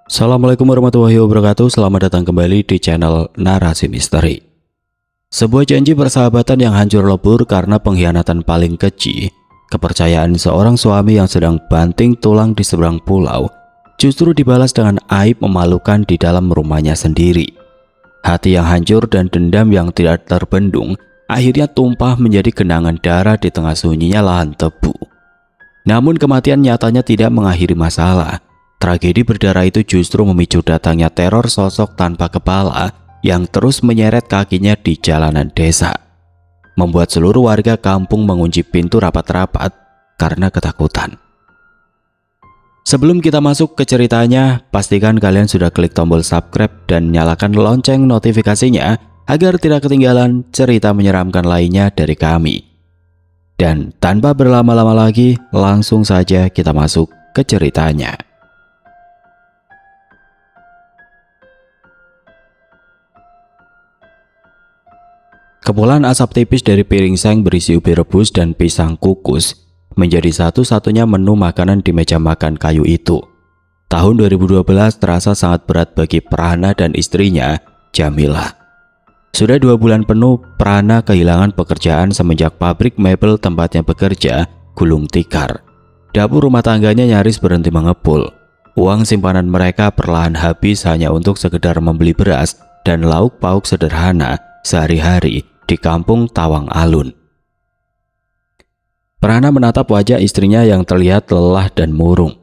Assalamualaikum warahmatullahi wabarakatuh. Selamat datang kembali di channel Narasi Misteri. Sebuah janji persahabatan yang hancur lebur karena pengkhianatan paling keji. Kepercayaan seorang suami yang sedang banting tulang di seberang pulau justru dibalas dengan aib memalukan di dalam rumahnya sendiri. Hati yang hancur dan dendam yang tidak terbendung akhirnya tumpah menjadi genangan darah di tengah sunyinya lahan tebu. Namun kematian nyatanya tidak mengakhiri masalah. Tragedi berdarah itu justru memicu datangnya teror sosok tanpa kepala yang terus menyeret kakinya di jalanan desa, membuat seluruh warga kampung mengunci pintu rapat-rapat karena ketakutan. Sebelum kita masuk ke ceritanya, pastikan kalian sudah klik tombol subscribe dan nyalakan lonceng notifikasinya agar tidak ketinggalan cerita menyeramkan lainnya dari kami. Dan tanpa berlama-lama lagi, langsung saja kita masuk ke ceritanya. Kepulan asap tipis dari piring seng berisi ubi rebus dan pisang kukus menjadi satu-satunya menu makanan di meja makan kayu itu. Tahun 2012 terasa sangat berat bagi Prana dan istrinya, Jamila. Sudah 2 bulan penuh Prana kehilangan pekerjaan semenjak pabrik mebel tempatnya bekerja gulung tikar. Dapur rumah tangganya nyaris berhenti mengepul. Uang simpanan mereka perlahan habis hanya untuk sekedar membeli beras dan lauk pauk sederhana sehari-hari di kampung Tawang Alun. Prana menatap wajah istrinya yang terlihat lelah dan murung.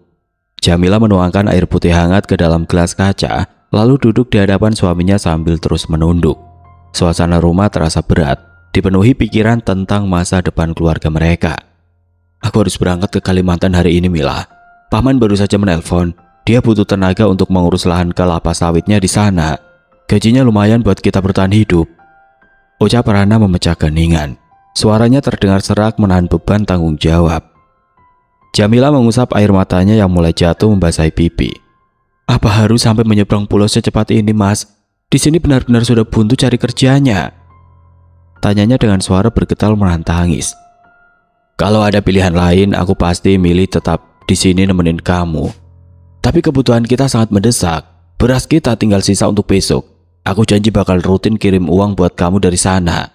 Jamila menuangkan air putih hangat ke dalam gelas kaca, lalu duduk di hadapan suaminya sambil terus menunduk. Suasana rumah terasa berat, dipenuhi pikiran tentang masa depan keluarga mereka. Aku harus berangkat ke Kalimantan hari ini, Mila. Paman baru saja menelpon. Dia butuh tenaga untuk mengurus lahan kelapa sawitnya di sana. Gajinya lumayan buat kita bertahan hidup. Ucap Prana memecah keheningan. Suaranya terdengar serak menahan beban tanggung jawab. Jamila mengusap air matanya yang mulai jatuh membasahi pipi. Apa harus sampai menyeberang pulau secepat ini, Mas? Di sini benar-benar sudah buntu cari kerjanya. Tanyanya dengan suara bergetar menahan tangis. Kalau ada pilihan lain, aku pasti milih tetap di sini nemenin kamu. Tapi kebutuhan kita sangat mendesak. Beras kita tinggal sisa untuk besok. Aku janji bakal rutin kirim uang buat kamu dari sana.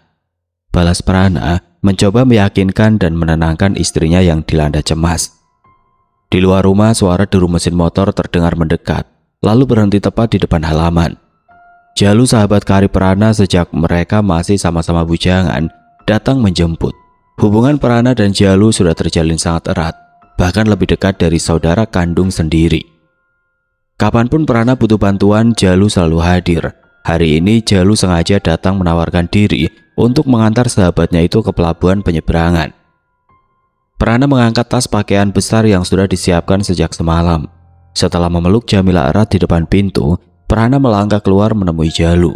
Balas Prana mencoba meyakinkan dan menenangkan istrinya yang dilanda cemas. Di luar rumah suara deru mesin motor terdengar mendekat, lalu berhenti tepat di depan halaman. Jalu sahabat karib Prana sejak mereka masih sama-sama bujangan datang menjemput. Hubungan Prana dan Jalu sudah terjalin sangat erat, bahkan lebih dekat dari saudara kandung sendiri. Kapanpun Prana butuh bantuan, Jalu selalu hadir. Hari ini Jalu sengaja datang menawarkan diri untuk mengantar sahabatnya itu ke pelabuhan penyeberangan. Prana mengangkat tas pakaian besar yang sudah disiapkan sejak semalam. Setelah memeluk Jamila erat di depan pintu, Prana melangkah keluar menemui Jalu.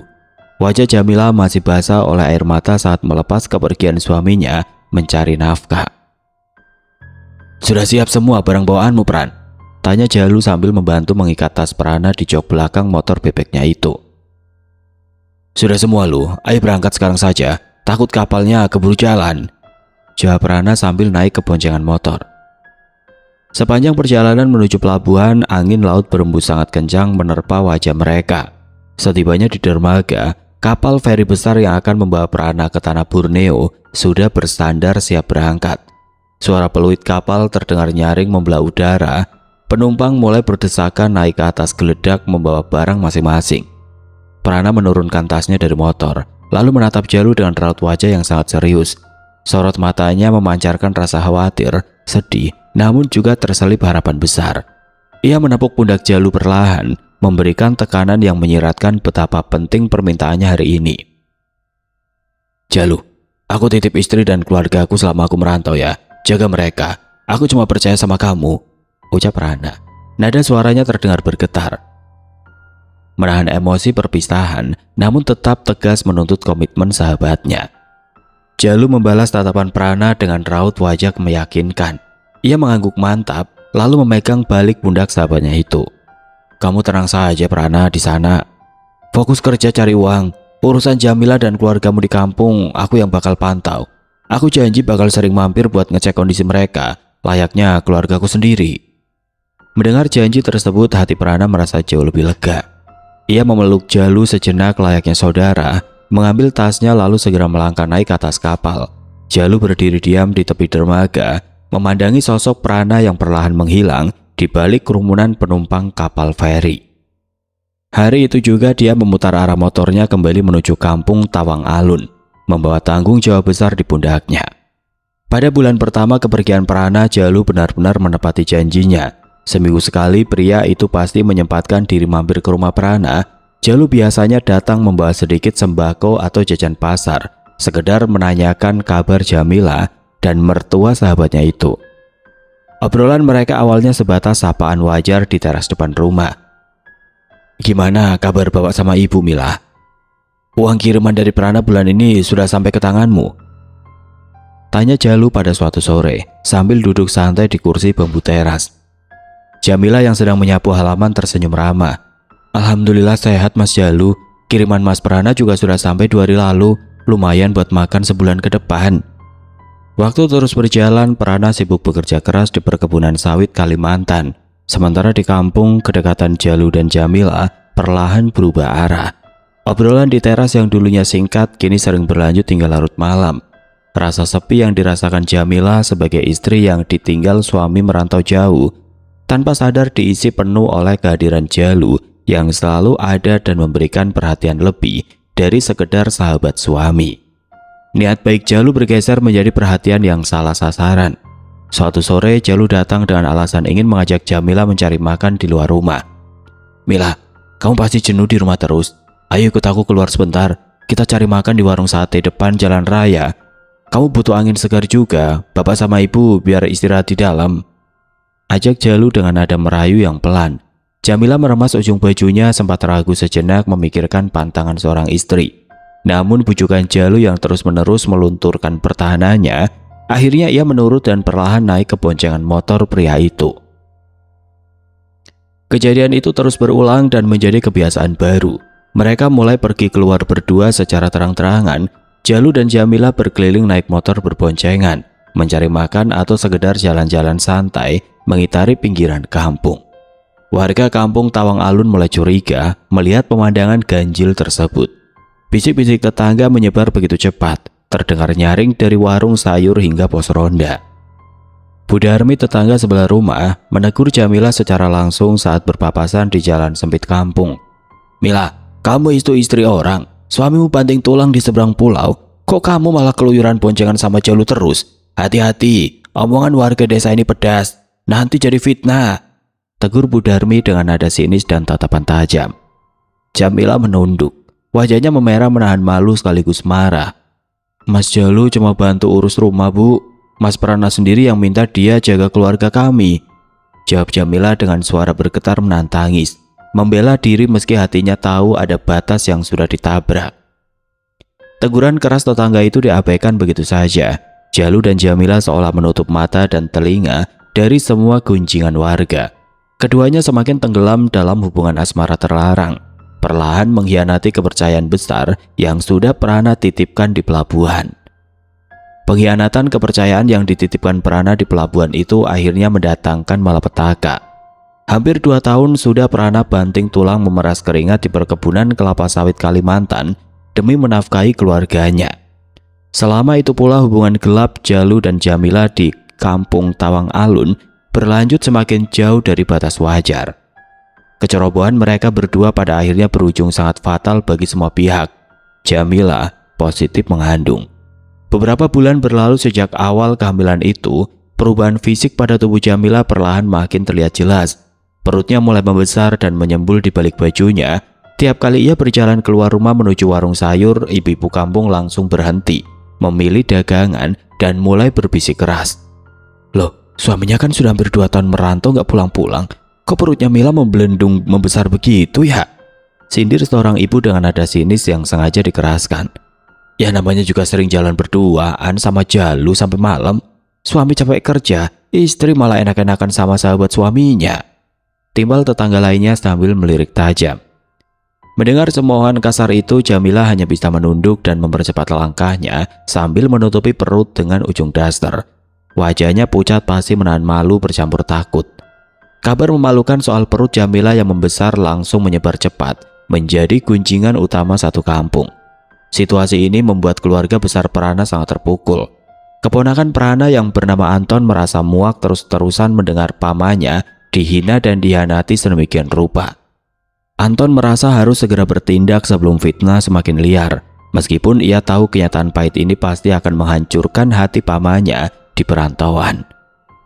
Wajah Jamila masih basah oleh air mata saat melepas kepergian suaminya mencari nafkah. Sudah siap semua barang bawaanmu, Pran? Tanya Jalu sambil membantu mengikat tas Prana di jok belakang motor bebeknya itu. Sudah semua lu, ayo berangkat sekarang saja. Takut kapalnya keburu jalan. Jawab Prana sambil naik ke boncengan motor. Sepanjang perjalanan menuju pelabuhan, angin laut berembus sangat kencang menerpa wajah mereka. Setibanya di dermaga, kapal feri besar yang akan membawa Prana ke tanah Borneo sudah bersandar siap berangkat. Suara peluit kapal terdengar nyaring membelah udara. Penumpang mulai berdesakan naik ke atas geledak membawa barang masing-masing. Prana menurunkan tasnya dari motor, lalu menatap Jalu dengan raut wajah yang sangat serius. Sorot matanya memancarkan rasa khawatir, sedih, namun juga terselip harapan besar. Ia menepuk pundak Jalu perlahan, memberikan tekanan yang menyiratkan betapa penting permintaannya hari ini. Jalu, aku titip istri dan keluarga aku selama aku merantau ya. Jaga mereka, aku cuma percaya sama kamu, ucap Prana. Nada suaranya terdengar bergetar. Menahan emosi perpisahan, namun tetap tegas menuntut komitmen sahabatnya. Jalu membalas tatapan Prana dengan raut wajah meyakinkan. Ia mengangguk mantap, lalu memegang balik pundak sahabatnya itu. Kamu tenang saja Prana di sana. Fokus kerja cari uang. Urusan Jamila dan keluargamu di kampung, aku yang bakal pantau. Aku janji bakal sering mampir buat ngecek kondisi mereka, layaknya keluargaku sendiri. Mendengar janji tersebut, hati Prana merasa jauh lebih lega. Ia memeluk Jalu sejenak layaknya saudara, mengambil tasnya lalu segera melangkah naik ke atas kapal. Jalu berdiri diam di tepi dermaga, memandangi sosok Prana yang perlahan menghilang di balik kerumunan penumpang kapal feri. Hari itu juga dia memutar arah motornya kembali menuju kampung Tawang Alun, membawa tanggung jawab besar di pundaknya. Pada bulan pertama kepergian Prana, Jalu benar-benar menepati janjinya. Seminggu sekali pria itu pasti menyempatkan diri mampir ke rumah Prana. Jalu biasanya datang membawa sedikit sembako atau jajan pasar, sekedar menanyakan kabar Jamila dan mertua sahabatnya itu. Obrolan mereka awalnya sebatas sapaan wajar di teras depan rumah. "Gimana kabar bapak sama ibu, Mila? Uang kiriman dari Prana bulan ini sudah sampai ke tanganmu?" tanya Jalu pada suatu sore sambil duduk santai di kursi bambu teras. Jamila yang sedang menyapu halaman tersenyum ramah. "Alhamdulillah sehat Mas Jalu, kiriman Mas Prana juga sudah sampai 2 hari lalu, lumayan buat makan sebulan ke depan." Waktu terus berjalan, Prana sibuk bekerja keras di perkebunan sawit Kalimantan. Sementara di kampung, kedekatan Jalu dan Jamila perlahan berubah arah. Obrolan di teras yang dulunya singkat kini sering berlanjut hingga larut malam. Rasa sepi yang dirasakan Jamila sebagai istri yang ditinggal suami merantau jauh, tanpa sadar diisi penuh oleh kehadiran Jalu yang selalu ada dan memberikan perhatian lebih dari sekedar sahabat suami. Niat baik Jalu bergeser menjadi perhatian yang salah sasaran. Suatu sore Jalu datang dengan alasan ingin mengajak Jamila mencari makan di luar rumah. "Mila, kamu pasti jenuh di rumah terus. Ayo ikut aku keluar sebentar. Kita cari makan di warung sate depan jalan raya. Kamu butuh angin segar juga. Bapak sama ibu biar istirahat di dalam," ajak Jalu dengan nada merayu yang pelan. Jamila meremas ujung bajunya, sempat ragu sejenak memikirkan pantangan seorang istri. Namun bujukan Jalu yang terus-menerus melunturkan pertahanannya, akhirnya ia menurut dan perlahan naik ke boncengan motor pria itu. Kejadian itu terus berulang dan menjadi kebiasaan baru. Mereka mulai pergi keluar berdua secara terang-terangan. Jalu dan Jamila berkeliling naik motor berboncengan, mencari makan atau sekedar jalan-jalan santai mengitari pinggiran kampung. Warga kampung Tawang Alun mulai curiga melihat pemandangan ganjil tersebut. Bisik-bisik tetangga menyebar begitu cepat, terdengar nyaring dari warung sayur hingga pos ronda. Bu Darmi, tetangga sebelah rumah, menegur Jamila secara langsung saat berpapasan di jalan sempit kampung. "Mila, kamu itu istri orang. Suamimu banting tulang di seberang pulau. Kok kamu malah keluyuran boncengan sama Jalu terus? Hati-hati, omongan warga desa ini pedas. Nanti jadi fitnah," tegur Bu Darmi dengan nada sinis dan tatapan tajam. Jamila menunduk. Wajahnya memerah menahan malu sekaligus marah. "Mas Jalu cuma bantu urus rumah, Bu. Mas Prana sendiri yang minta dia jaga keluarga kami," jawab Jamila dengan suara bergetar menahan tangis. Membela diri meski hatinya tahu ada batas yang sudah ditabrak. Teguran keras tetangga itu diabaikan begitu saja. Jalu dan Jamila seolah menutup mata dan telinga dari semua gunjingan warga. Keduanya semakin tenggelam dalam hubungan asmara terlarang, perlahan mengkhianati kepercayaan besar yang sudah Prana titipkan di pelabuhan. Pengkhianatan kepercayaan yang dititipkan Prana di pelabuhan itu akhirnya mendatangkan malapetaka. Hampir 2 tahun sudah Prana banting tulang memeras keringat di perkebunan kelapa sawit Kalimantan demi menafkahi keluarganya. Selama itu pula hubungan gelap Jalu dan Jamila di kampung Tawang Alun berlanjut semakin jauh dari batas wajar. Kecerobohan mereka berdua pada akhirnya berujung sangat fatal bagi semua pihak. Jamila positif mengandung. Beberapa bulan berlalu sejak awal kehamilan itu, perubahan fisik pada tubuh Jamila perlahan makin terlihat jelas. Perutnya mulai membesar dan menyembul di balik bajunya. Tiap kali ia berjalan keluar rumah menuju warung sayur, ibu-ibu kampung langsung berhenti, memilih dagangan dan mulai berbisik keras. "Loh, suaminya kan sudah hampir 2 tahun merantau nggak pulang-pulang. Kok perutnya Mila membelendung membesar begitu ya?" sindir seorang ibu dengan nada sinis yang sengaja dikeraskan. "Ya namanya juga sering jalan berduaan sama Jalu sampai malam. Suami capek kerja, istri malah enak-enakan sama sahabat suaminya," timbal tetangga lainnya sambil melirik tajam. Mendengar cemoohan kasar itu, Jamila hanya bisa menunduk dan mempercepat langkahnya sambil menutupi perut dengan ujung daster. Wajahnya pucat pasti menahan malu bercampur takut. Kabar memalukan soal perut Jamila yang membesar langsung menyebar cepat, menjadi gunjingan utama satu kampung. Situasi ini membuat keluarga besar Prana sangat terpukul. Keponakan Prana yang bernama Anton merasa muak terus-terusan mendengar pamannya dihina dan dihianati sedemikian rupa. Anton merasa harus segera bertindak sebelum fitnah semakin liar, meskipun ia tahu kenyataan pahit ini pasti akan menghancurkan hati pamannya di perantauan.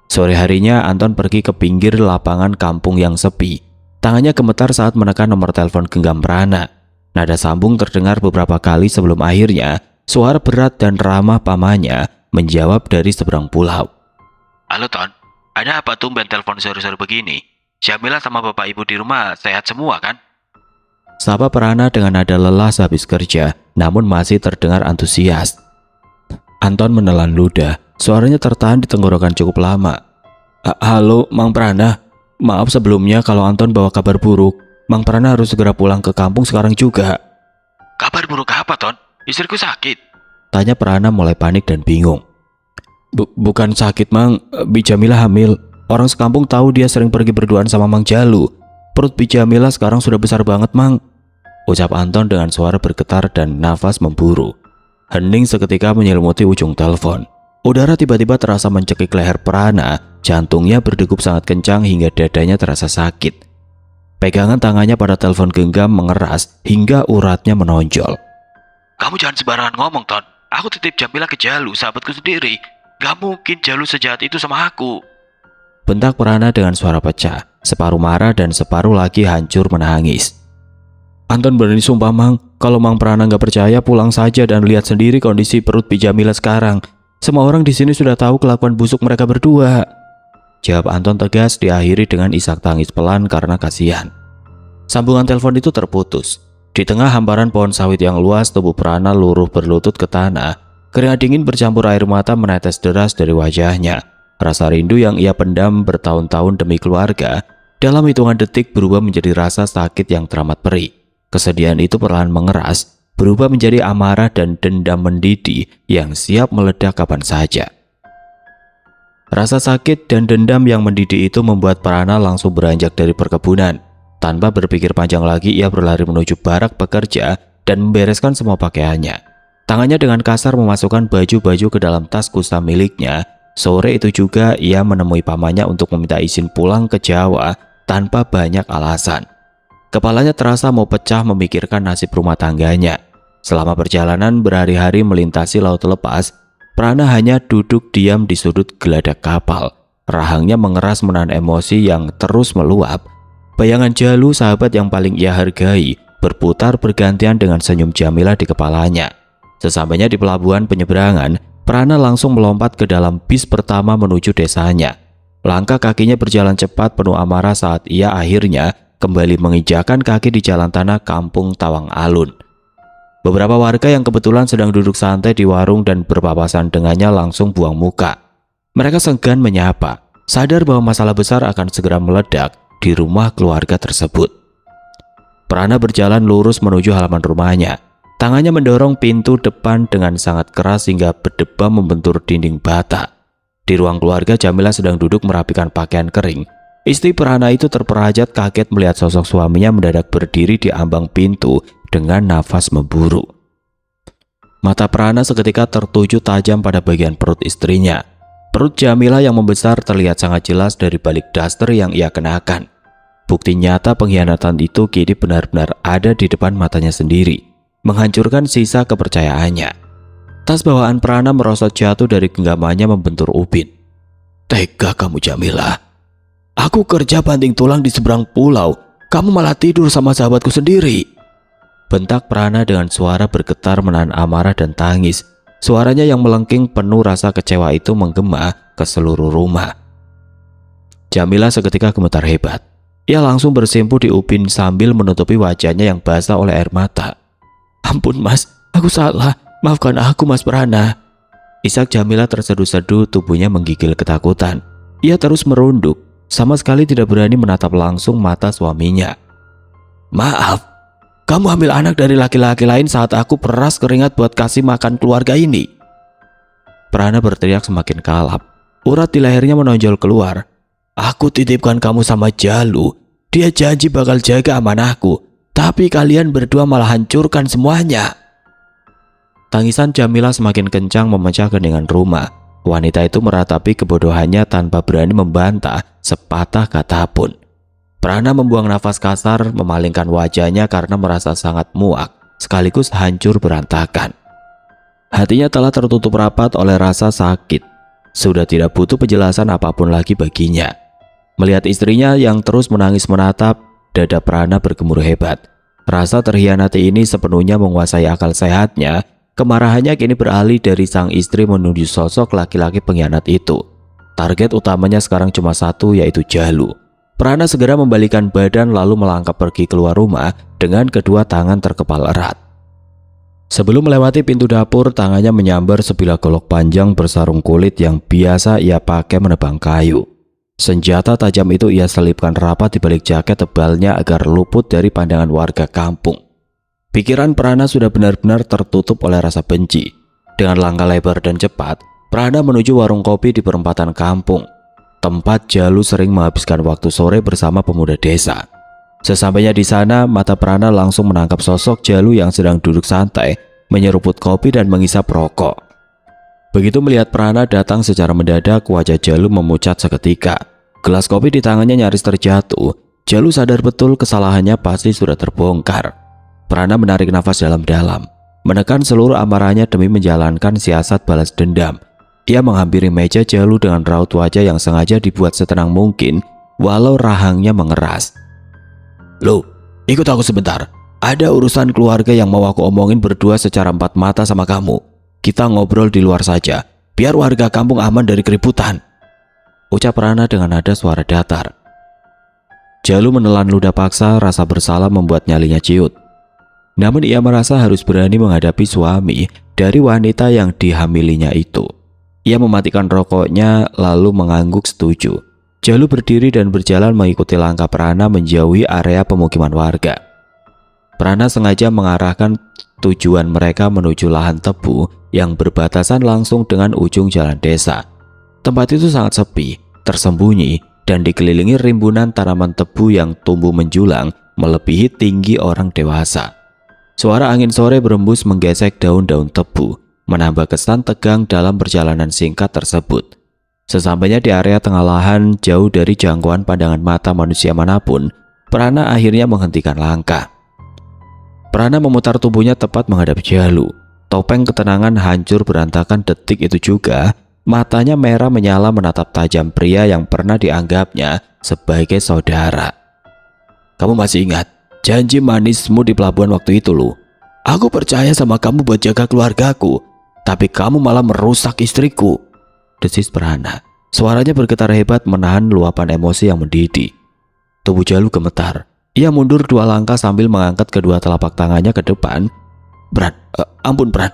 Sore harinya Anton pergi ke pinggir lapangan kampung yang sepi. Tangannya gemetar saat menekan nomor telepon genggam Prana. Nada sambung terdengar beberapa kali sebelum akhirnya suara berat dan ramah pamannya menjawab dari seberang pulau. Halo Ton, ada apa tumben telepon sore-sore begini? Jamila sama bapak ibu di rumah sehat semua kan? Sapa Prana dengan nada lelah sehabis kerja, namun masih terdengar antusias. Anton menelan ludah, suaranya tertahan di tenggorokan cukup lama. Halo, Mang Prana. Maaf sebelumnya kalau Anton bawa kabar buruk. Mang Prana harus segera pulang ke kampung sekarang juga. Kabar buruk apa Ton? Istriku sakit. Tanya Prana mulai panik dan bingung. Bukan sakit Mang, Bi Jamila hamil. Orang sekampung tahu dia sering pergi berduaan sama Mang Jalu. Perut Bi Jamila sekarang sudah besar banget Mang. Ucap Anton dengan suara bergetar dan nafas memburu. Hening seketika menyelimuti ujung telepon. Udara tiba-tiba terasa mencekik leher Prana, jantungnya berdegup sangat kencang hingga dadanya terasa sakit. Pegangan tangannya pada telepon genggam mengeras hingga uratnya menonjol. Kamu jangan sembarangan ngomong Ton. Aku titip Jamila ke Jalu, sahabatku sendiri. Gak mungkin Jalu sejahat itu sama aku. Bentak Prana dengan suara pecah, separuh marah dan separuh lagi hancur menangis. Anton berani sumpah Mang, kalau Mang Prana nggak percaya pulang saja dan lihat sendiri kondisi perut Bi Jamila sekarang. Semua orang di sini sudah tahu kelakuan busuk mereka berdua. Jawab Anton tegas diakhiri dengan isak tangis pelan karena kasihan. Sambungan telepon itu terputus. Di tengah hamparan pohon sawit yang luas, tubuh Prana luruh berlutut ke tanah. Keringat dingin bercampur air mata menetes deras dari wajahnya. Rasa rindu yang ia pendam bertahun-tahun demi keluarga, dalam hitungan detik berubah menjadi rasa sakit yang teramat perih. Kesedihan itu perlahan mengeras, berubah menjadi amarah dan dendam mendidih yang siap meledak kapan saja. Rasa sakit dan dendam yang mendidih itu membuat Prana langsung beranjak dari perkebunan. Tanpa berpikir panjang lagi, ia berlari menuju barak pekerja dan membereskan semua pakaiannya. Tangannya dengan kasar memasukkan baju-baju ke dalam tas kusam miliknya. Sore itu juga ia menemui pamannya untuk meminta izin pulang ke Jawa tanpa banyak alasan. Kepalanya terasa mau pecah memikirkan nasib rumah tangganya. Selama perjalanan berhari-hari melintasi laut lepas, Prana hanya duduk diam di sudut geladak kapal. Rahangnya mengeras menahan emosi yang terus meluap. Bayangan Jalu, sahabat yang paling ia hargai, berputar bergantian dengan senyum Jamila di kepalanya. Sesampainya di pelabuhan penyeberangan, Prana langsung melompat ke dalam bis pertama menuju desanya. Langkah kakinya berjalan cepat penuh amarah saat ia akhirnya kembali menginjakan kaki di jalan tanah kampung Tawang Alun. Beberapa warga yang kebetulan sedang duduk santai di warung dan berpapasan dengannya langsung buang muka. Mereka segan menyapa, sadar bahwa masalah besar akan segera meledak di rumah keluarga tersebut. Prana berjalan lurus menuju halaman rumahnya. Tangannya mendorong pintu depan dengan sangat keras hingga berdebam membentur dinding bata. Di ruang keluarga, Jamila sedang duduk merapikan pakaian kering. Istri Prana itu terperajat kaget melihat sosok suaminya mendadak berdiri di ambang pintu dengan nafas memburu. Mata Prana seketika tertuju tajam pada bagian perut istrinya. Perut Jamila yang membesar terlihat sangat jelas dari balik daster yang ia kenakan. Bukti nyata pengkhianatan itu kini benar-benar ada di depan matanya sendiri, menghancurkan sisa kepercayaannya. Tas bawaan Prana merosot jatuh dari genggamannya membentur ubin. Tega kamu Jamila. Aku kerja banting tulang di seberang pulau, kamu malah tidur sama sahabatku sendiri. Bentak Prana dengan suara bergetar menahan amarah dan tangis. Suaranya yang melengking penuh rasa kecewa itu menggema ke seluruh rumah. Jamila seketika gemetar hebat. Ia langsung bersimpuh di ubin sambil menutupi wajahnya yang basah oleh air mata. Ampun mas, aku salah. Maafkan aku mas Prana. Isak Jamila terseduh-seduh, tubuhnya menggigil ketakutan. Ia terus merunduk, sama sekali tidak berani menatap langsung mata suaminya. Maaf, kamu hamil anak dari laki-laki lain saat aku peras keringat buat kasih makan keluarga ini. Prana berteriak semakin kalap. Urat di lehernya menonjol keluar. Aku titipkan kamu sama Jalu. Dia janji bakal jaga amanahku. Tapi kalian berdua malah hancurkan semuanya. Tangisan Jamilah semakin kencang memecah keheningan rumah. Wanita itu meratapi kebodohannya tanpa berani membantah sepatah kata pun. Prana membuang nafas kasar, memalingkan wajahnya karena merasa sangat muak, sekaligus hancur berantakan. Hatinya telah tertutup rapat oleh rasa sakit. Sudah tidak butuh penjelasan apapun lagi baginya. Melihat istrinya yang terus menangis menatap, dada Prana bergemuruh hebat. Rasa terhianati ini sepenuhnya menguasai akal sehatnya. Kemarahannya kini beralih dari sang istri menuju sosok laki-laki pengkhianat itu. Target utamanya sekarang cuma satu, yaitu Jalu. Prana segera membalikan badan lalu melangkah pergi keluar rumah dengan kedua tangan terkepal erat. Sebelum melewati pintu dapur, tangannya menyambar sebilah golok panjang bersarung kulit yang biasa ia pakai menebang kayu. Senjata tajam itu ia selipkan rapat di balik jaket tebalnya agar luput dari pandangan warga kampung. Pikiran Prana sudah benar-benar tertutup oleh rasa benci. Dengan langkah lebar dan cepat, Prana menuju warung kopi di perempatan kampung, tempat Jalu sering menghabiskan waktu sore bersama pemuda desa. Sesampainya di sana, mata Prana langsung menangkap sosok Jalu yang sedang duduk santai, menyeruput kopi dan menghisap rokok. Begitu melihat Prana datang secara mendadak, wajah Jalu memucat seketika. Gelas kopi di tangannya nyaris terjatuh. Jalu sadar betul kesalahannya pasti sudah terbongkar. Prana menarik nafas dalam-dalam, menekan seluruh amarahnya demi menjalankan siasat balas dendam. Ia menghampiri meja Jalu dengan raut wajah yang sengaja dibuat setenang mungkin, walau rahangnya mengeras. "Loh, ikut aku sebentar. Ada urusan keluarga yang mau aku omongin berdua secara empat mata sama kamu. Kita ngobrol di luar saja, biar warga kampung aman dari keributan," ucap Prana dengan nada suara datar. Jalu menelan ludah paksa, rasa bersalah membuat nyalinya ciut. Namun ia merasa harus berani menghadapi suami dari wanita yang dihamilinya itu. Ia mematikan rokoknya lalu mengangguk setuju. Jalu berdiri dan berjalan mengikuti langkah Prana menjauhi area pemukiman warga. Prana sengaja mengarahkan tujuan mereka menuju lahan tebu yang berbatasan langsung dengan ujung jalan desa. Tempat itu sangat sepi, tersembunyi, dan dikelilingi rimbunan tanaman tebu yang tumbuh menjulang melebihi tinggi orang dewasa. Suara angin sore berembus menggesek daun-daun tebu, menambah kesan tegang dalam perjalanan singkat tersebut. Sesampainya di area tengah lahan, jauh dari jangkauan pandangan mata manusia manapun, Prana akhirnya menghentikan langkah. Prana memutar tubuhnya tepat menghadap Jalu. Topeng ketenangan hancur berantakan detik itu juga. Matanya merah menyala menatap tajam pria yang pernah dianggapnya sebagai saudara. "Kamu masih ingat janji manismu di pelabuhan waktu itu, Lu? Aku percaya sama kamu buat jaga keluargaku, tapi kamu malah merusak istriku," desis Prana. Suaranya bergetar hebat menahan luapan emosi yang mendidih. Tubuh Jalu gemetar. Ia mundur 2 langkah sambil mengangkat kedua telapak tangannya ke depan. Ampun Pran,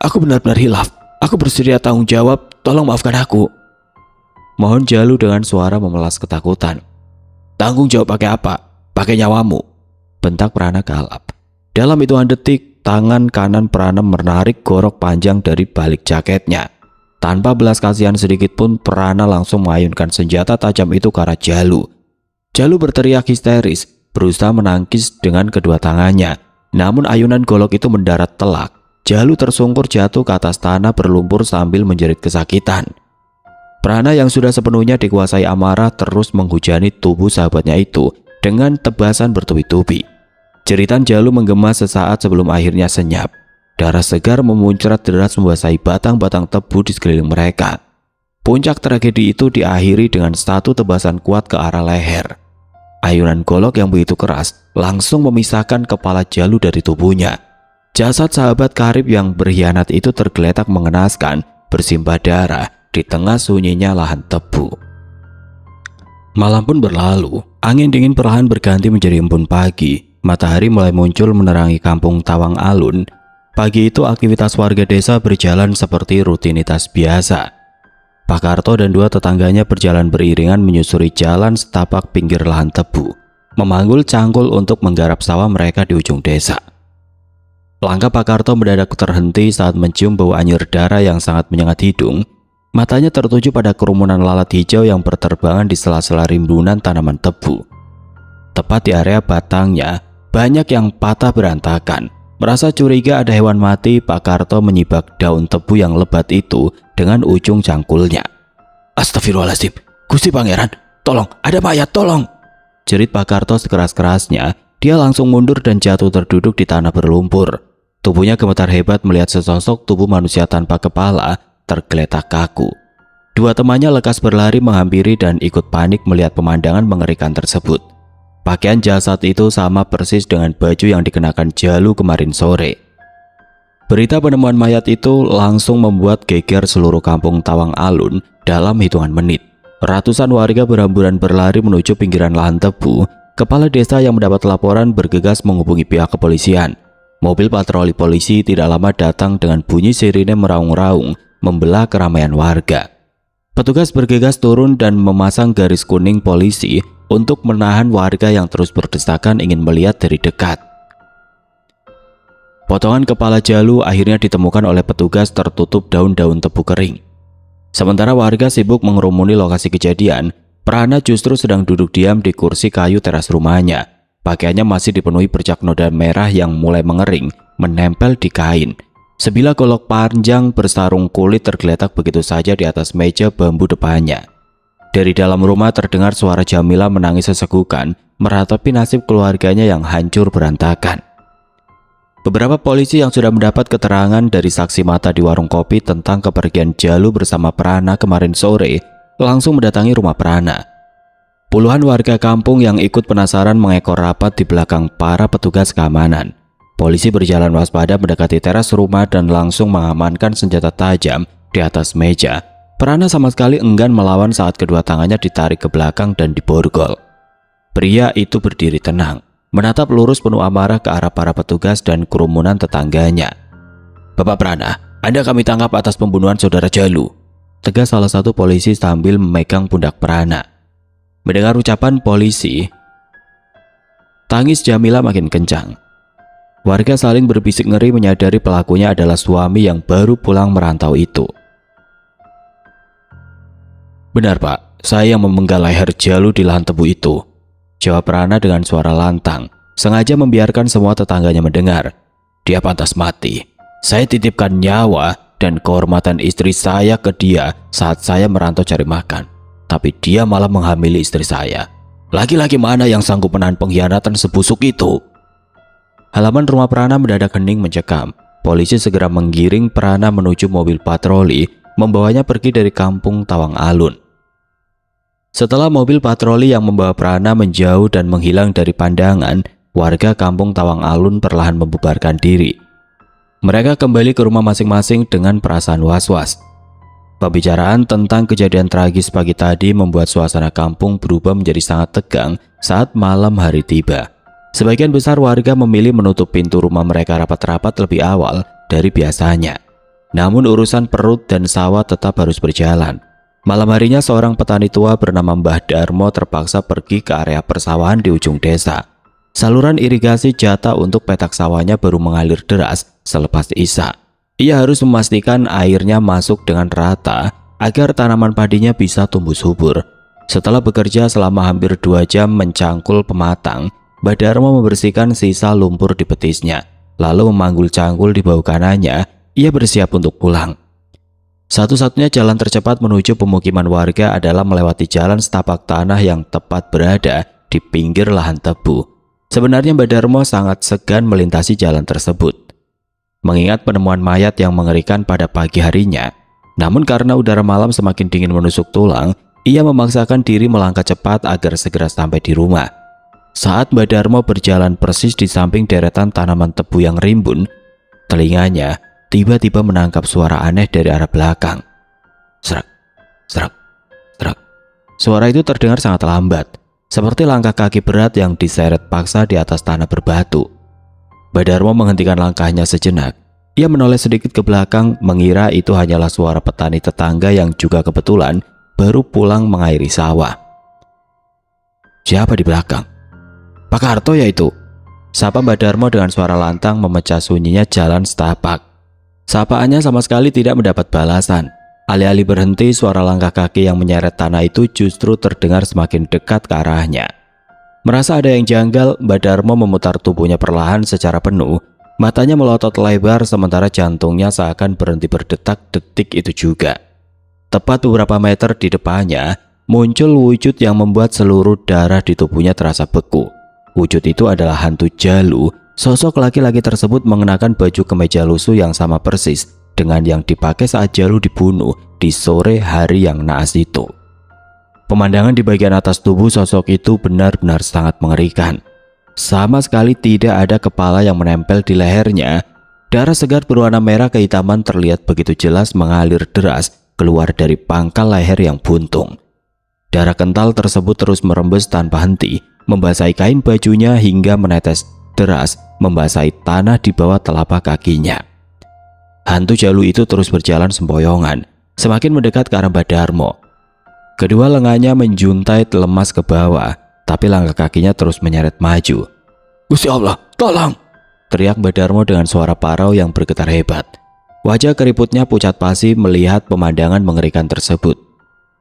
aku benar-benar hilaf. Aku bersedia tanggung jawab, tolong maafkan aku," mohon Jalu dengan suara memelas ketakutan. "Tanggung jawab pakai apa? Pakai nyawamu," bentak Prana kalap. Dalam hitungan detik, tangan kanan Prana menarik golok panjang dari balik jaketnya. Tanpa belas kasihan sedikit pun, Prana langsung mengayunkan senjata tajam itu ke arah Jalu. Jalu berteriak histeris, berusaha menangkis dengan kedua tangannya. Namun ayunan golok itu mendarat telak. Jalu tersungkur jatuh ke atas tanah berlumpur sambil menjerit kesakitan. Prana yang sudah sepenuhnya dikuasai amarah terus menghujani tubuh sahabatnya itu dengan tebasan bertubi-tubi. Jeritan Jalu menggema sesaat sebelum akhirnya senyap. Darah segar memuncrat deras membasahi batang-batang tebu di sekeliling mereka. Puncak tragedi itu diakhiri dengan satu tebasan kuat ke arah leher. Ayunan golok yang begitu keras langsung memisahkan kepala Jalu dari tubuhnya. Jasad sahabat karib yang berkhianat itu tergeletak mengenaskan, bersimbah darah di tengah sunyinya lahan tebu. Malam pun berlalu, angin dingin perlahan berganti menjadi embun pagi. Matahari mulai muncul menerangi kampung Tawang Alun. Pagi itu aktivitas warga desa berjalan seperti rutinitas biasa. Pak Karto dan 2 tetangganya berjalan beriringan menyusuri jalan setapak pinggir lahan tebu, memanggul cangkul untuk menggarap sawah mereka di ujung desa. Langkah Pak Karto mendadak terhenti saat mencium bau anyir darah yang sangat menyengat hidung. Matanya tertuju pada kerumunan lalat hijau yang berterbangan di sela-sela rimbunan tanaman tebu. Tepat di area batangnya, banyak yang patah berantakan. Merasa curiga ada hewan mati, Pak Karto menyibak daun tebu yang lebat itu dengan ujung cangkulnya. Astagfirullahaladzim, Gusti Pangeran, tolong, ada mayat, tolong! Jerit Pak Karto sekeras-kerasnya. Dia langsung mundur dan jatuh terduduk di tanah berlumpur. Tubuhnya gemetar hebat melihat sesosok tubuh manusia tanpa kepala tergeletak kaku. Dua temannya lekas berlari menghampiri dan ikut panik melihat pemandangan mengerikan tersebut. Pakaian jasad itu sama persis dengan baju yang dikenakan Jalu kemarin sore. Berita penemuan mayat itu langsung membuat geger seluruh kampung Tawang Alun dalam hitungan menit. Ratusan warga berhamburan berlari menuju pinggiran lahan tebu. Kepala desa yang mendapat laporan bergegas menghubungi pihak kepolisian. Mobil patroli polisi tidak lama datang dengan bunyi sirine meraung-raung membelah keramaian warga. Petugas bergegas turun dan memasang garis kuning polisi untuk menahan warga yang terus berdesakan ingin melihat dari dekat. Potongan kepala Jalu akhirnya ditemukan oleh petugas tertutup daun-daun tebu kering. Sementara warga sibuk mengerumuni lokasi kejadian, Prana justru sedang duduk diam di kursi kayu teras rumahnya. Pakaiannya masih dipenuhi bercak noda merah yang mulai mengering, menempel di kain. Sebilah golok panjang bersarung kulit tergeletak begitu saja di atas meja bambu depannya. Dari dalam rumah terdengar suara Jamila menangis sesegukan, meratapi nasib keluarganya yang hancur berantakan. Beberapa polisi yang sudah mendapat keterangan dari saksi mata di warung kopi tentang kepergian Jalu bersama Prana kemarin sore langsung mendatangi rumah Prana. Puluhan warga kampung yang ikut penasaran mengekor rapat di belakang para petugas keamanan. Polisi berjalan waspada mendekati teras rumah dan langsung mengamankan senjata tajam di atas meja. Prana sama sekali enggan melawan saat kedua tangannya ditarik ke belakang dan diborgol. Pria itu berdiri tenang, menatap lurus penuh amarah ke arah para petugas dan kerumunan tetangganya. Bapak Prana, Anda kami tangkap atas pembunuhan saudara Jalu, tegas salah satu polisi sambil memegang pundak Prana. Mendengar ucapan polisi, tangis Jamila makin kencang. Warga saling berbisik ngeri menyadari pelakunya adalah suami yang baru pulang merantau itu. Benar Pak, saya yang memenggal leher Jalu di lahan tebu itu, jawab Prana dengan suara lantang, sengaja membiarkan semua tetangganya mendengar. Dia pantas mati. Saya titipkan nyawa dan kehormatan istri saya ke dia saat saya merantau cari makan. Tapi dia malah menghamili istri saya. Laki-laki mana yang sanggup menahan pengkhianatan sebusuk itu? Halaman rumah Prana mendadak hening mencekam. Polisi segera menggiring Prana menuju mobil patroli, membawanya pergi dari kampung Tawang Alun. Setelah mobil patroli yang membawa Prana menjauh dan menghilang dari pandangan, warga kampung Tawang Alun perlahan membubarkan diri. Mereka kembali ke rumah masing-masing dengan perasaan was-was. Pembicaraan tentang kejadian tragis pagi tadi membuat suasana kampung berubah menjadi sangat tegang saat malam hari tiba. Sebagian besar warga memilih menutup pintu rumah mereka rapat-rapat lebih awal dari biasanya. Namun urusan perut dan sawah tetap harus berjalan. Malam harinya seorang petani tua bernama Mbah Darmo terpaksa pergi ke area persawahan di ujung desa. Saluran irigasi jatah untuk petak sawahnya baru mengalir deras selepas isya. Ia harus memastikan airnya masuk dengan rata agar tanaman padinya bisa tumbuh subur. Setelah bekerja selama hampir 2 jam mencangkul pematang, Mbah Darmo membersihkan sisa lumpur di betisnya, lalu memanggul cangkul di bahu kanannya. Ia bersiap untuk pulang. Satu-satunya jalan tercepat menuju pemukiman warga adalah melewati jalan setapak tanah yang tepat berada di pinggir lahan tebu. Sebenarnya Mbah Darmo sangat segan melintasi jalan tersebut, mengingat penemuan mayat yang mengerikan pada pagi harinya. Namun karena udara malam semakin dingin menusuk tulang, ia memaksakan diri melangkah cepat agar segera sampai di rumah. Saat Mbah Darmo berjalan persis di samping deretan tanaman tebu yang rimbun, telinganya tiba-tiba menangkap suara aneh dari arah belakang. Serak, serak, serak. Suara itu terdengar sangat lambat, seperti langkah kaki berat yang diseret paksa di atas tanah berbatu. Mbah Darmo menghentikan langkahnya sejenak. Ia menoleh sedikit ke belakang, mengira itu hanyalah suara petani tetangga yang juga kebetulan baru pulang mengairi sawah. Siapa di belakang? Pak Karto ya itu, sapa Mbah Darmo dengan suara lantang memecah sunyinya jalan setapak. Sapaannya sama sekali tidak mendapat balasan. Alih-alih berhenti, suara langkah kaki yang menyeret tanah itu justru terdengar semakin dekat ke arahnya. Merasa ada yang janggal, Mbak Darmo memutar tubuhnya perlahan secara penuh. Matanya melotot lebar sementara jantungnya seakan berhenti berdetak detik itu juga. Tepat beberapa meter di depannya, muncul wujud yang membuat seluruh darah di tubuhnya terasa beku. Wujud itu adalah hantu Jalu. Sosok laki-laki tersebut mengenakan baju kemeja lusuh yang sama persis dengan yang dipakai saat Jalu dibunuh di sore hari yang naas itu. Pemandangan di bagian atas tubuh sosok itu benar-benar sangat mengerikan. Sama sekali tidak ada kepala yang menempel di lehernya. Darah segar berwarna merah kehitaman terlihat begitu jelas mengalir deras keluar dari pangkal leher yang buntung. Darah kental tersebut terus merembes tanpa henti, membasahi kain bajunya hingga menetes deras membasahi tanah di bawah telapak kakinya. Hantu Jalu itu terus berjalan sempoyongan, semakin mendekat ke arah Mbak Darmo. Kedua lengannya menjuntai lemas ke bawah, tapi langkah kakinya terus menyeret maju. Gusti Allah, tolong! Teriak Mbak Darmo dengan suara parau yang bergetar hebat. Wajah keriputnya pucat pasi melihat pemandangan mengerikan tersebut.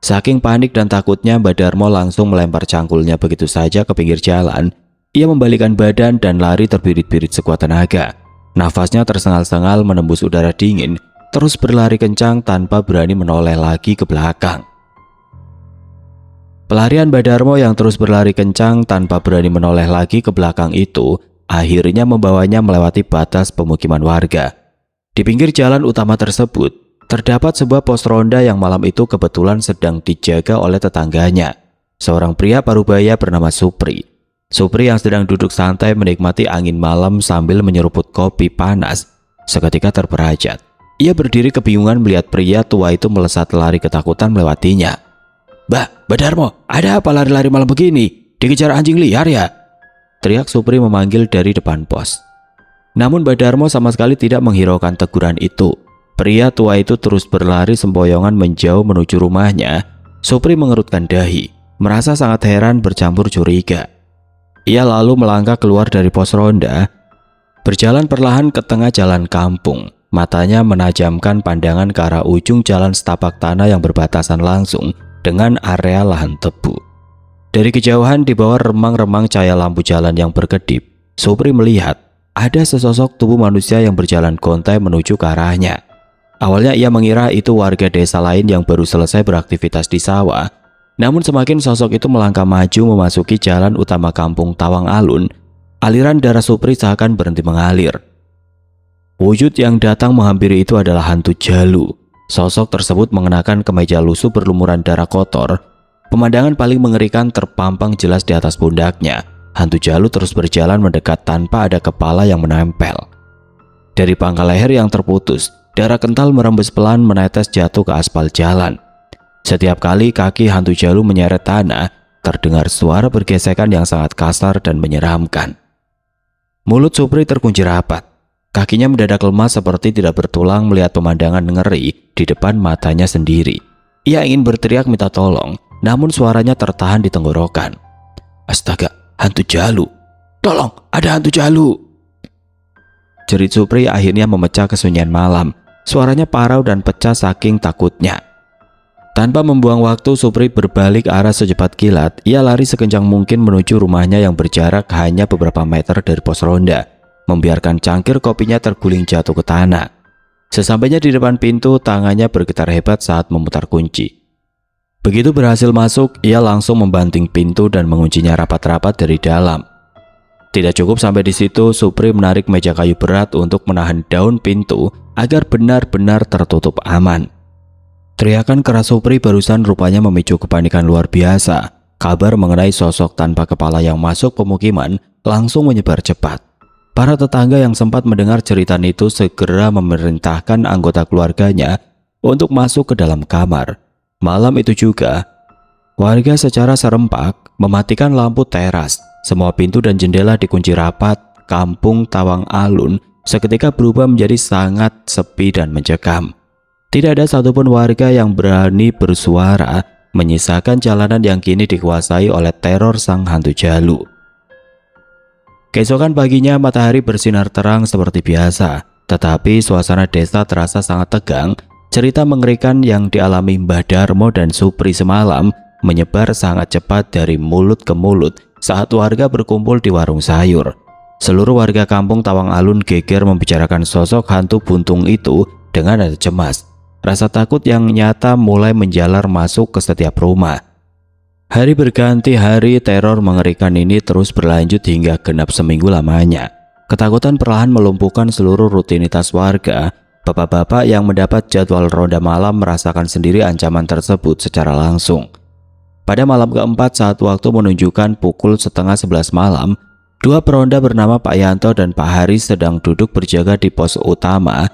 Saking panik dan takutnya, Mbak Darmo langsung melempar cangkulnya begitu saja ke pinggir jalan. Ia membalikkan badan dan lari terbirit-birit sekuat tenaga. Nafasnya tersengal-sengal menembus udara dingin, terus berlari kencang tanpa berani menoleh lagi ke belakang. Pelarian Mbak Darmo yang terus berlari kencang tanpa berani menoleh lagi ke belakang itu akhirnya membawanya melewati batas pemukiman warga. Di pinggir jalan utama tersebut terdapat sebuah pos ronda yang malam itu kebetulan sedang dijaga oleh tetangganya, seorang pria parubaya bernama Supri. Supri yang sedang duduk santai menikmati angin malam sambil menyeruput kopi panas seketika terperajat. Ia berdiri kebingungan melihat pria tua itu melesat lari ketakutan melewatinya. Mbak Darmo, ada apa lari-lari malam begini? Dikejar anjing liar ya? Teriak Supri memanggil dari depan pos. Namun Mbak Darmo sama sekali tidak menghiraukan teguran itu. Pria tua itu terus berlari sempoyongan menjauh menuju rumahnya. Supri mengerutkan dahi, merasa sangat heran bercampur curiga. Ia lalu melangkah keluar dari pos ronda, berjalan perlahan ke tengah jalan kampung. Matanya menajamkan pandangan ke arah ujung jalan setapak tanah yang berbatasan langsung dengan area lahan tebu. Dari kejauhan di bawah remang-remang cahaya lampu jalan yang berkedip, Supri melihat ada sesosok tubuh manusia yang berjalan gontai menuju ke arahnya. Awalnya ia mengira itu warga desa lain yang baru selesai beraktivitas di sawah. Namun semakin sosok itu melangkah maju memasuki jalan utama kampung Tawang Alun, aliran darah Supri seakan berhenti mengalir. Wujud yang datang menghampiri itu adalah hantu Jalu. Sosok tersebut mengenakan kemeja lusuh berlumuran darah kotor. Pemandangan paling mengerikan terpampang jelas di atas pundaknya. Hantu Jalu terus berjalan mendekat tanpa ada kepala yang menempel. Dari pangkal leher yang terputus, darah kental merembes pelan menetes jatuh ke aspal jalan. Setiap kali kaki hantu Jalu menyeret tanah, terdengar suara bergesekan yang sangat kasar dan menyeramkan. Mulut Supri terkunci rapat. Kakinya mendadak lemas seperti tidak bertulang melihat pemandangan ngeri di depan matanya sendiri. Ia ingin berteriak minta tolong, namun suaranya tertahan di tenggorokan. Astaga, hantu Jalu! Tolong, ada hantu Jalu! Jerit Supri akhirnya memecah kesunyian malam. Suaranya parau dan pecah saking takutnya. Tanpa membuang waktu, Supri berbalik arah secepat kilat. Ia lari sekencang mungkin menuju rumahnya yang berjarak hanya beberapa meter dari pos ronda, membiarkan cangkir kopinya terguling jatuh ke tanah. Sesampainya di depan pintu, tangannya bergetar hebat saat memutar kunci. Begitu berhasil masuk, ia langsung membanting pintu dan menguncinya rapat-rapat dari dalam. Tidak cukup sampai di situ, Supri menarik meja kayu berat untuk menahan daun pintu agar benar-benar tertutup aman. Teriakan keras Supri barusan rupanya memicu kepanikan luar biasa. Kabar mengenai sosok tanpa kepala yang masuk pemukiman langsung menyebar cepat. Para tetangga yang sempat mendengar cerita itu segera memerintahkan anggota keluarganya untuk masuk ke dalam kamar. Malam itu juga, warga secara serempak mematikan lampu teras. Semua pintu dan jendela dikunci rapat. Kampung Tawang Alun seketika berubah menjadi sangat sepi dan mencekam. Tidak ada satupun warga yang berani bersuara, menyisakan jalanan yang kini dikuasai oleh teror sang hantu Jalu. Keesokan paginya matahari bersinar terang seperti biasa, tetapi suasana desa terasa sangat tegang Cerita mengerikan yang dialami Mbah Darmo dan Supri semalam menyebar sangat cepat dari mulut ke mulut saat warga berkumpul di warung sayur. Seluruh warga kampung Tawang Alun geger membicarakan sosok hantu buntung itu dengan nada cemas. Rasa takut yang nyata mulai menjalar masuk ke setiap rumah. Hari berganti hari, teror mengerikan ini terus berlanjut hingga genap seminggu lamanya. Ketakutan perlahan melumpuhkan seluruh rutinitas warga. Bapak-bapak yang mendapat jadwal ronda malam merasakan sendiri ancaman tersebut secara langsung. Pada malam keempat saat waktu menunjukkan pukul 10:30 malam, dua peronda bernama Pak Yanto dan Pak Haris sedang duduk berjaga di pos utama.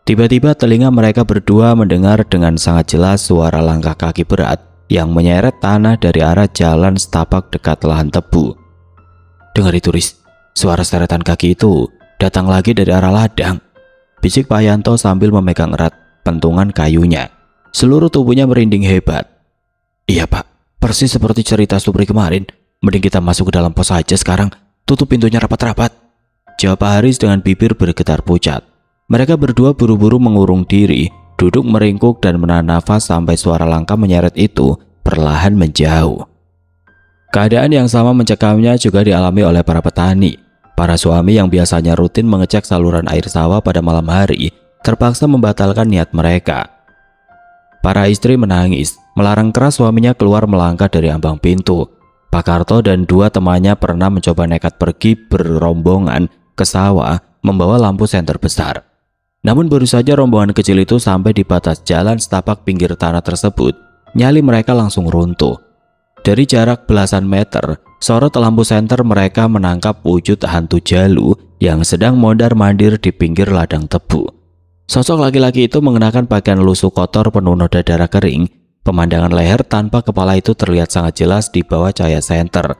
Tiba-tiba telinga mereka berdua mendengar dengan sangat jelas suara langkah kaki berat yang menyeret tanah dari arah jalan setapak dekat lahan tebu. "Dengar itu, Riz, suara seretan kaki itu datang lagi dari arah ladang," bisik Pak Yanto sambil memegang erat pentungan kayunya. Seluruh tubuhnya merinding hebat. "Iya Pak, persis seperti cerita Supri kemarin. Mending kita masuk ke dalam pos saja sekarang. Tutup pintunya rapat-rapat," jawab Pak Haris dengan bibir bergetar pucat. Mereka berdua buru-buru mengurung diri, duduk meringkuk dan menahan nafas sampai suara langkah menyeret itu perlahan menjauh. Keadaan yang sama mencekamnya juga dialami oleh para petani. Para suami yang biasanya rutin mengecek saluran air sawah pada malam hari terpaksa membatalkan niat mereka. Para istri menangis, melarang keras suaminya keluar melangkah dari ambang pintu. Pak Karto dan dua temannya pernah mencoba nekat pergi berombongan ke sawah membawa lampu senter besar. Namun baru saja rombongan kecil itu sampai di batas jalan setapak pinggir tanah tersebut, nyali mereka langsung runtuh. Dari jarak belasan meter, sorot lampu senter mereka menangkap wujud hantu Jalu yang sedang mondar-mandir di pinggir ladang tebu. Sosok laki-laki itu mengenakan pakaian lusuh kotor penuh noda darah kering. Pemandangan leher tanpa kepala itu terlihat sangat jelas di bawah cahaya senter.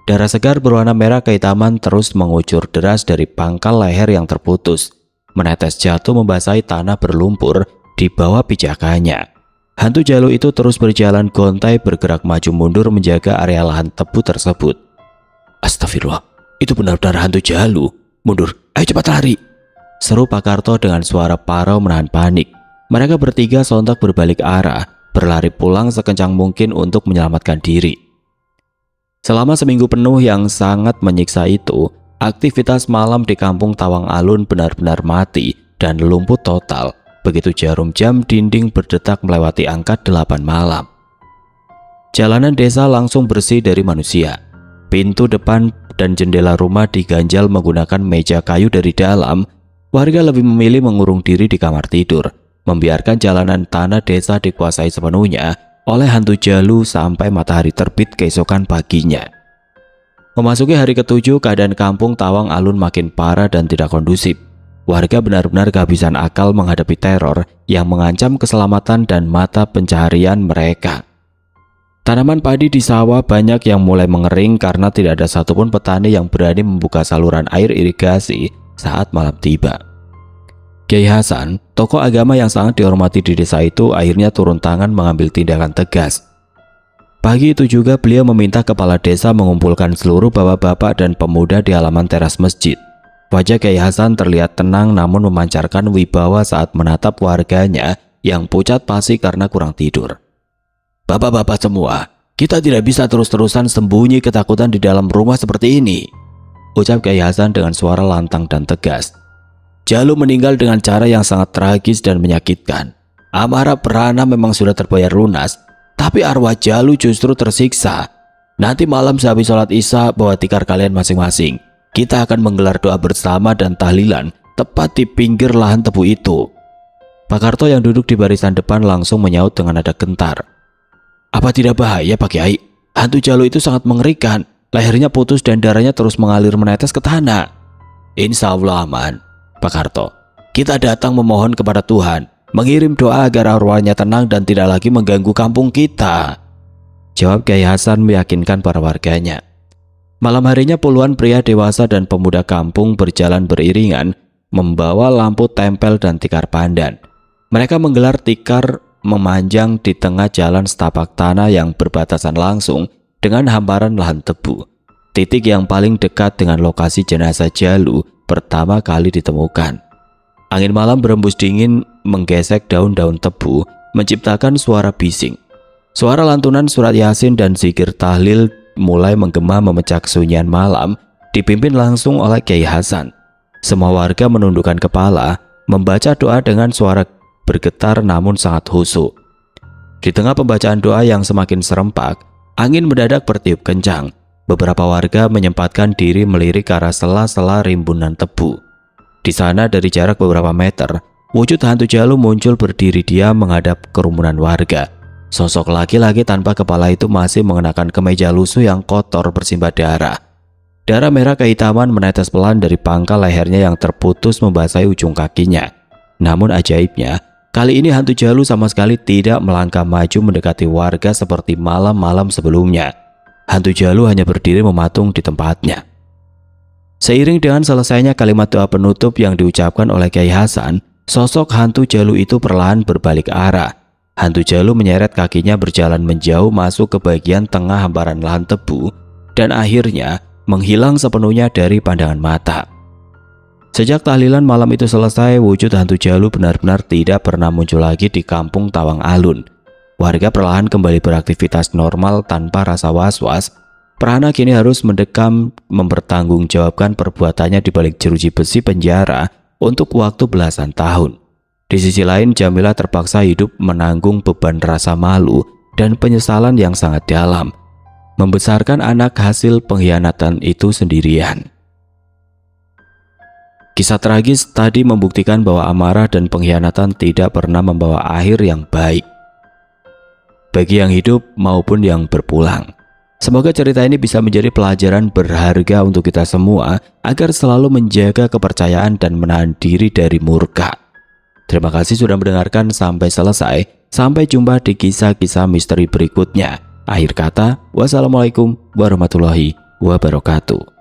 Darah segar berwarna merah kehitaman terus mengucur deras dari pangkal leher yang terputus, menetes jatuh membasahi tanah berlumpur di bawah pijakannya. Hantu Jalu itu terus berjalan gontai bergerak maju mundur menjaga area lahan tebu tersebut. "Astagfirullah, itu benar-benar hantu Jalu. Mundur, ayo cepat lari," seru Pak Karto dengan suara parau menahan panik. Mereka bertiga sontak berbalik arah, berlari pulang sekencang mungkin untuk menyelamatkan diri. Selama seminggu penuh yang sangat menyiksa itu, aktivitas malam di kampung Tawang Alun benar-benar mati dan lumpuh total. Begitu jarum jam dinding berdetak melewati angka 8 malam. Jalanan desa langsung bersih dari manusia. Pintu depan dan jendela rumah diganjal menggunakan meja kayu dari dalam. Warga lebih memilih mengurung diri di kamar tidur, membiarkan jalanan tanah desa dikuasai sepenuhnya oleh hantu Jalu sampai matahari terbit keesokan paginya. Memasuki hari ketujuh, keadaan kampung Tawang Alun makin parah dan tidak kondusif. Warga benar-benar kehabisan akal menghadapi teror yang mengancam keselamatan dan mata pencaharian mereka. Tanaman padi di sawah banyak yang mulai mengering karena tidak ada satupun petani yang berani membuka saluran air irigasi saat malam tiba. Kiai Hasan, tokoh agama yang sangat dihormati di desa itu, akhirnya turun tangan mengambil tindakan tegas. Pagi itu juga beliau meminta kepala desa mengumpulkan seluruh bapak-bapak dan pemuda di halaman teras masjid. Wajah Kiai Hasan terlihat tenang namun memancarkan wibawa saat menatap warganya yang pucat pasi karena kurang tidur. "Bapak-bapak semua, kita tidak bisa terus-terusan sembunyi ketakutan di dalam rumah seperti ini," ucap Kiai Hasan dengan suara lantang dan tegas. "Jalu meninggal dengan cara yang sangat tragis dan menyakitkan. Amarah Prana memang sudah terbayar lunas, tapi arwah Jalu justru tersiksa. Nanti malam sehabis sholat isya bawa tikar kalian masing-masing. Kita akan menggelar doa bersama dan tahlilan tepat di pinggir lahan tebu itu." Pak Karto yang duduk di barisan depan langsung menyaut dengan nada gentar. "Apa tidak bahaya Pak Kiai? Hantu Jalu itu sangat mengerikan. Lehernya putus dan darahnya terus mengalir menetes ke tanah." "Insya Allah aman, Pak Karto. Kita datang memohon kepada Tuhan, mengirim doa agar arwahnya tenang dan tidak lagi mengganggu kampung kita," jawab Kiai Hasan meyakinkan para warganya. Malam harinya puluhan pria dewasa dan pemuda kampung berjalan beriringan membawa lampu tempel dan tikar pandan. Mereka menggelar tikar memanjang di tengah jalan setapak tanah yang berbatasan langsung dengan hamparan lahan tebu, titik yang paling dekat dengan lokasi jenazah Jalu pertama kali ditemukan. Angin malam berembus dingin menggesek daun-daun tebu, menciptakan suara bising. Suara lantunan surat Yasin dan zikir tahlil mulai menggema memecah kesunyian malam, dipimpin langsung oleh Kyai Hasan. Semua warga menundukkan kepala, membaca doa dengan suara bergetar namun sangat khusyuk. Di tengah pembacaan doa yang semakin serempak, angin mendadak bertiup kencang. Beberapa warga menyempatkan diri melirik ke arah sela-sela rimbunan tebu. Di sana dari jarak beberapa meter, wujud hantu Jalu muncul berdiri diam menghadap kerumunan warga. Sosok laki-laki tanpa kepala itu masih mengenakan kemeja lusuh yang kotor bersimbah darah. Darah merah kehitaman menetes pelan dari pangkal lehernya yang terputus membasahi ujung kakinya. Namun ajaibnya, kali ini hantu Jalu sama sekali tidak melangkah maju mendekati warga seperti malam-malam sebelumnya. Hantu Jalu hanya berdiri mematung di tempatnya. Seiring dengan selesainya kalimat doa penutup yang diucapkan oleh Kyai Hasan, sosok hantu Jalu itu perlahan berbalik arah. Hantu Jalu menyeret kakinya berjalan menjauh masuk ke bagian tengah hamparan lahan tebu dan akhirnya menghilang sepenuhnya dari pandangan mata. Sejak tahlilan malam itu selesai, wujud hantu Jalu benar-benar tidak pernah muncul lagi di kampung Tawang Alun. Warga perlahan kembali beraktivitas normal tanpa rasa was-was. Prana kini harus mendekam mempertanggungjawabkan perbuatannya di balik jeruji besi penjara untuk waktu belasan tahun. Di sisi lain, Jamila terpaksa hidup menanggung beban rasa malu dan penyesalan yang sangat dalam, membesarkan anak hasil pengkhianatan itu sendirian. Kisah tragis tadi membuktikan bahwa amarah dan pengkhianatan tidak pernah membawa akhir yang baik bagi yang hidup maupun yang berpulang. Semoga cerita ini bisa menjadi pelajaran berharga untuk kita semua agar selalu menjaga kepercayaan dan menahan diri dari murka. Terima kasih sudah mendengarkan sampai selesai. Sampai jumpa di kisah-kisah misteri berikutnya. Akhir kata, wassalamualaikum warahmatullahi wabarakatuh.